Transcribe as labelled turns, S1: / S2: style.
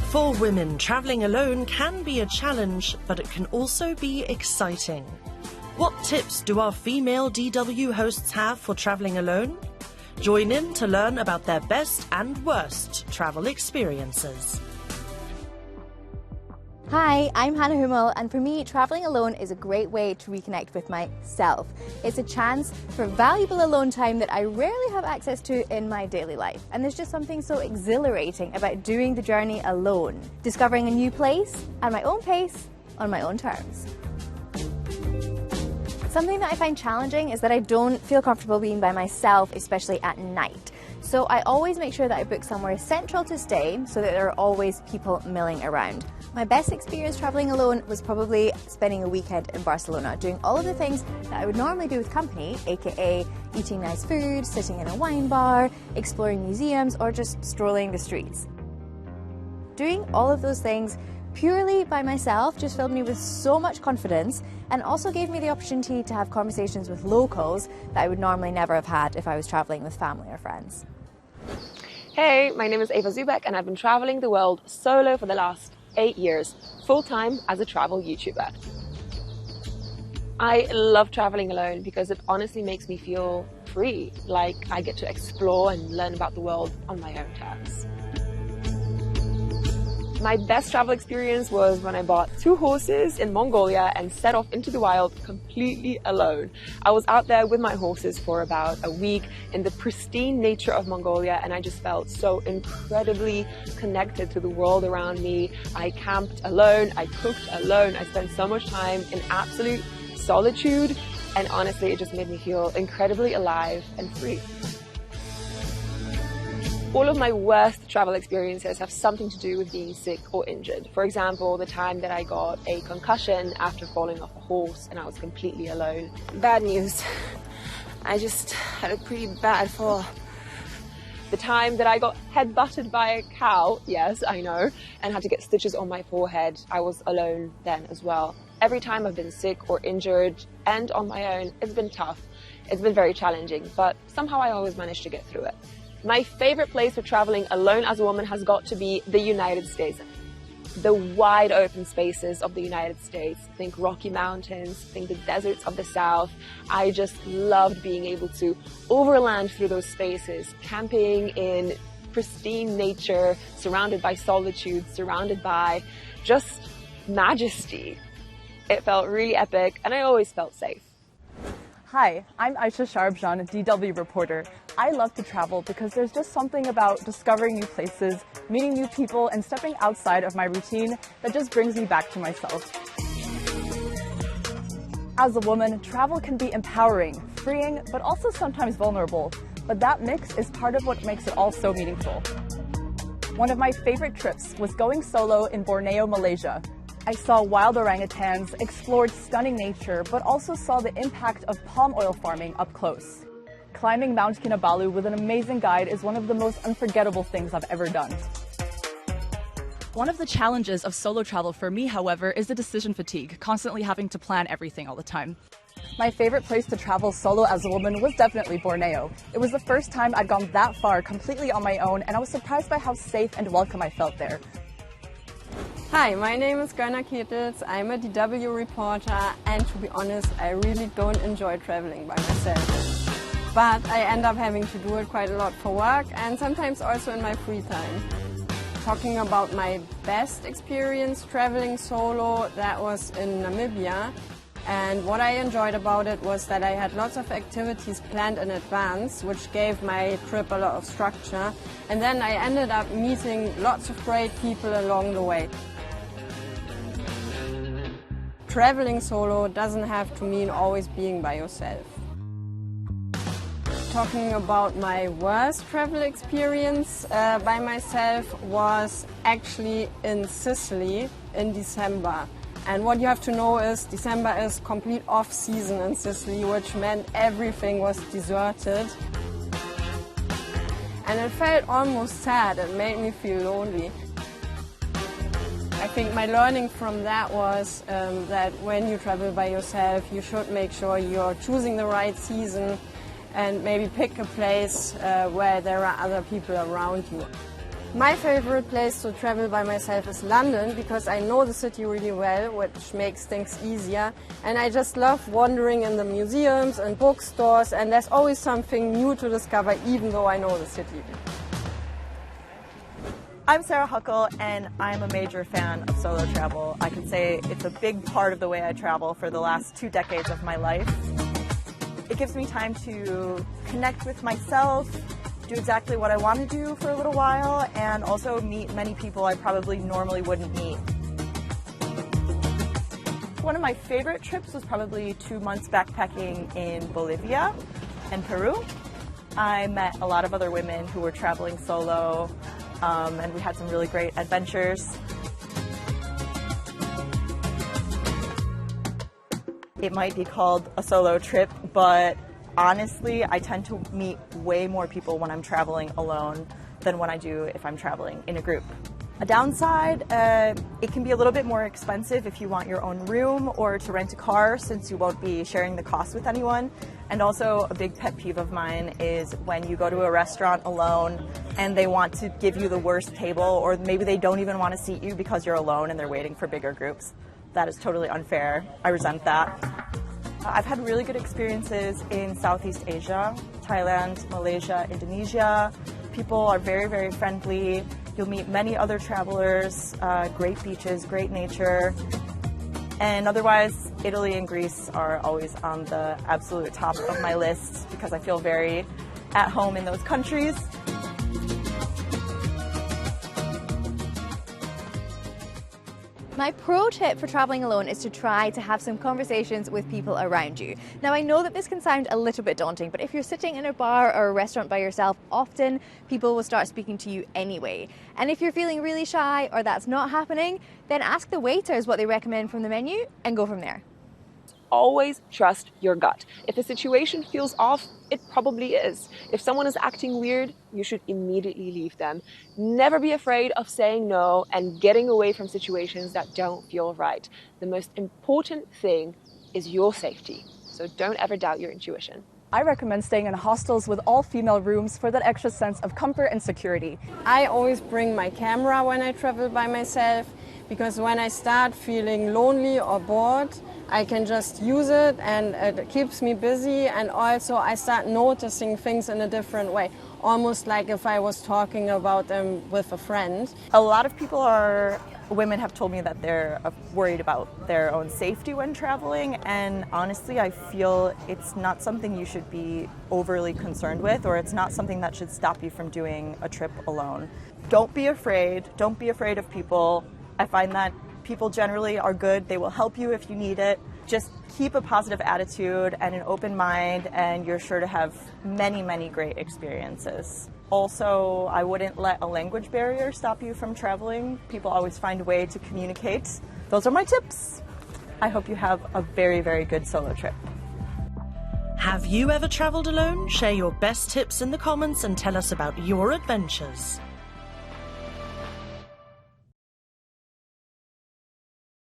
S1: For women, travelling alone can be a challenge, but it can also be exciting. What tips do our female DW hosts have for travelling alone? Join in to learn about their best and worst travel experiences.
S2: Hi, I'm Hanna Hummel, and for me, travelling alone is a great way to reconnect with myself. It's a chance for valuable alone time that I rarely have access to in my daily life. And there's just something so exhilarating about doing the journey alone, discovering a new place at my own pace, on my own terms. Something that I find challenging is that I don't feel comfortable being by myself, especially at night. So I always make sure that I book somewhere central to stay so that there are always people milling around. My best experience travelling alone was probably spending a weekend in Barcelona, doing all of the things that I would normally do with company, aka eating nice food, sitting in a wine bar, exploring museums, or just strolling the streets. Doing all of those things purely by myself just filled me with so much confidence and also gave me the opportunity to have conversations with locals that I would normally never have had if I was travelling with family or friends.
S3: Hey, my name is Eva Beck and I've been travelling the world solo for the last 8 years, full-time as a travel YouTuber. I love travelling alone because it honestly makes me feel free, like I get to explore and learn about the world on my own terms. My best travel experience was when I bought 2 horses in Mongolia and set off into the wild completely alone. I was out there with my horses for about a week in the pristine nature of Mongolia, and I just felt so incredibly connected to the world around me. I camped alone, I cooked alone, I spent so much time in absolute solitude, and honestly, it just made me feel incredibly alive and free. All of my worst travel experiences have something to do with being sick or injured. For example, the time that I got a concussion after falling off a horse and I was completely alone. Bad news. I just had a pretty bad fall. The time that I got head-butted by a cow, yes, I know, and had to get stitches on my forehead, I was alone then as well. Every time I've been sick or injured and on my own, it's been tough. It's been very challenging, but somehow I always managed to get through it. My favorite place for traveling alone as a woman has got to be the United States. The wide open spaces of the United States. Think Rocky Mountains, think the deserts of the South. I just loved being able to overland through those spaces, camping in pristine nature, surrounded by solitude, surrounded by just majesty. It felt really epic and I always felt safe.
S4: Hi, I'm Aisha Sharipzhan, a DW reporter. I love to travel because there's just something about discovering new places, meeting new people, and stepping outside of my routine that just brings me back to myself. As a woman, travel can be empowering, freeing, but also sometimes vulnerable. But that mix is part of what makes it all so meaningful. One of my favorite trips was going solo in Borneo, Malaysia. I saw wild orangutans, explored stunning nature, but also saw the impact of palm oil farming up close. Climbing Mount Kinabalu with an amazing guide is one of the most unforgettable things I've ever done. One of the challenges of solo travel for me, however, is the decision fatigue, constantly having to plan everything all the time. My favorite place to travel solo as a woman was definitely Borneo. It was the first time I'd gone that far completely on my own, and I was surprised by how safe and welcome I felt there.
S5: Hi, my name is Gönna Ketels. I'm a DW reporter, and to be honest, I really don't enjoy traveling by myself. But I end up having to do it quite a lot for work and sometimes also in my free time. Talking about my best experience traveling solo, that was in Namibia. And what I enjoyed about it was that I had lots of activities planned in advance, which gave my trip a lot of structure. And then I ended up meeting lots of great people along the way. Traveling solo doesn't have to mean always being by yourself. Talking about my worst travel experience by myself was actually in Sicily in December. And what you have to know is December is complete off-season in Sicily, which meant everything was deserted. And it felt almost sad. It made me feel lonely. I think my learning from that was that when you travel by yourself, you should make sure you're choosing the right season and maybe pick a place where there are other people around you. My favorite place to travel by myself is London because I know the city really well, which makes things easier. And I just love wandering in the museums and bookstores, and there's always something new to discover even though I know the city.
S4: I'm Hucal, and I'm a major fan of solo travel. I can say it's a big part of the way I travel for the last 2 decades of my life. It gives me time to connect with myself, do exactly what I want to do for a little while, and also meet many people I probably normally wouldn't meet. One of my favorite trips was probably 2 months backpacking in Bolivia and Peru. I met a lot of other women who were traveling solo, and we had some really great adventures. It might be called a solo trip, but honestly, I tend to meet way more people when I'm traveling alone than when I do if I'm traveling in a group. A downside, it can be a little bit more expensive if you want your own room or to rent a car, since you won't be sharing the cost with anyone. And also a big pet peeve of mine is when you go to a restaurant alone and they want to give you the worst table, or maybe they don't even want to seat you because you're alone and they're waiting for bigger groups. That is totally unfair. I resent that. I've had really good experiences in Southeast Asia, Thailand, Malaysia, Indonesia. People are very, very friendly. You'll meet many other travelers, great beaches, great nature. And otherwise, Italy and Greece are always on the absolute top of my list because I feel very at home in those countries.
S2: My pro tip for traveling alone is to try to have some conversations with people around you. Now, I know that this can sound a little bit daunting, but if you're sitting in a bar or a restaurant by yourself, often people will start speaking to you anyway. And if you're feeling really shy or that's not happening, then ask the waiters what they recommend from the menu and go from there.
S3: Always trust your gut. If a situation feels off, it probably is. If someone is acting weird, you should immediately leave them. Never be afraid of saying no and getting away from situations that don't feel right. The most important thing is your safety, so don't ever doubt your intuition.
S4: I recommend staying in hostels with all female rooms for that extra sense of comfort and security.
S5: I always bring my camera when I travel by myself, because when I start feeling lonely or bored, I can just use it and it keeps me busy, and also I start noticing things in a different way, almost like if I was talking about them with a friend.
S4: A lot of women have told me that they're worried about their own safety when traveling, and honestly I feel it's not something you should be overly concerned with, or it's not something that should stop you from doing a trip alone. Don't be afraid of people. I find that people generally are good. They will help you if you need it. Just keep a positive attitude and an open mind, and you're sure to have many, many great experiences. Also, I wouldn't let a language barrier stop you from traveling. People always find a way to communicate. Those are my tips. I hope you have a very, very good solo trip.
S1: Have you ever traveled alone? Share your best tips in the comments and tell us about your adventures.